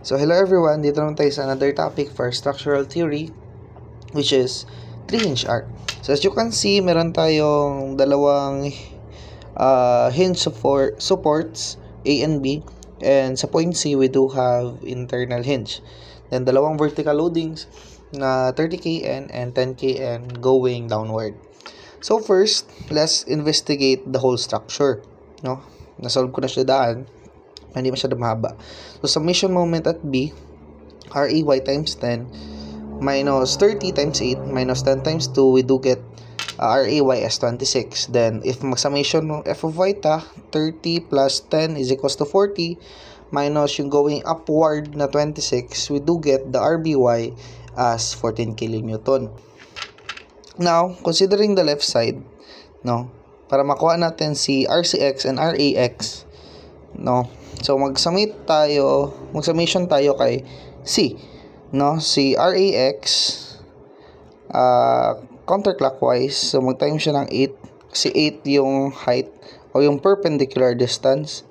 So hello everyone, dito naman tayo sa another topic for structural theory, which is 3-hinge arc. So as you can see, meron tayong dalawang hinge supports A and B, and sa point C we do have internal hinge. Then dalawang vertical loadings na 30 kN and 10 kN going downward. So first, let's investigate the whole structure. No? Nasolve ko na siya daan. Hindi masyado mahaba. So, summation moment at B, RAY times 10 minus 30 times 8 minus 10 times 2, we do get RAY as 26. Then, if mag-summation ng F of eta, 30 plus 10 is equals to 40 minus yung going upward na 26, we do get the RBY as 14 kilonewton. Now, considering the left side, no, para makuha natin si RCX and RAX, no, so mag-summation tayo kay C, no, si RAX counterclockwise, so mag-time siya ng 8 kasi 8 yung height o yung perpendicular distance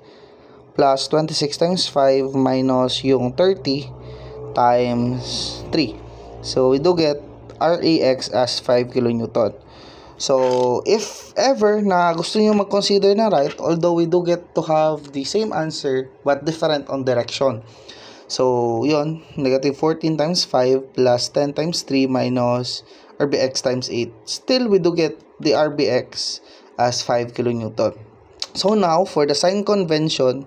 plus 26 times 5 minus yung 30 times 3, so we do get RAX as 5 kilonewton. So, if ever na gusto nyo mag-consider na right, although we do get to have the same answer but different on direction. So, yun, negative 14 times 5 plus 10 times 3 minus RBX times 8. Still, we do get the RBX as 5 kilonewton. So, now, for the sign convention,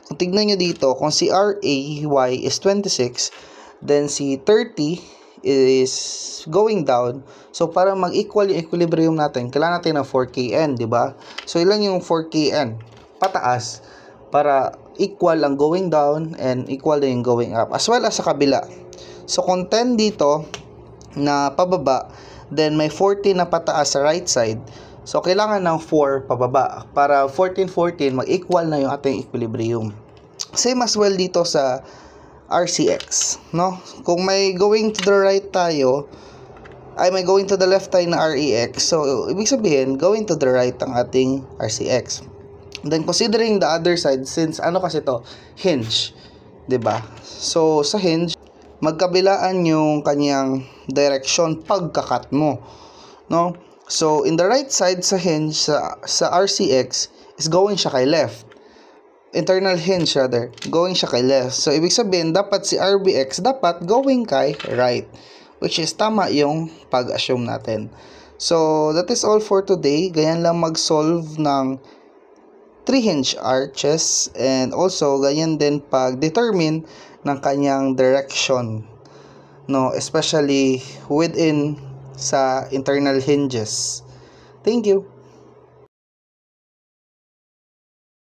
kung tignan nyo dito, kung si RAY is 26, then si 30 is going down. So, para mag-equal yung equilibrium natin, kailangan natin ng 4kN, di ba? So, ilan yung 4kN? Pataas. Para equal ang going down and equal na yung going up. As well as sa kabila. So, kung 10 dito na pababa, then may 14 na pataas sa right side. So, kailangan ng 4 pababa. Para 14, mag-equal na yung ating equilibrium. Same as well dito sa RCX, no? Kung may going to the right tayo, ay may going to the left tayo na REX, so ibig sabihin going to the right ang ating RCX. Then considering the other side, since ano kasi to, hinge, 'di ba? So sa hinge, magkabilaan yung kanyang direction pagkakat mo, no? So in the right side sa hinge sa RCX is going siya kay left. Internal hinge rather, going siya kay left. So, ibig sabihin, dapat si RBX, dapat going kay right. Which is tama yung pag-assume natin. So, that is all for today. Ganyan lang mag-solve ng 3-hinge arches. And also, ganyan din pag-determine ng kanyang direction. No, especially within sa internal hinges. Thank you.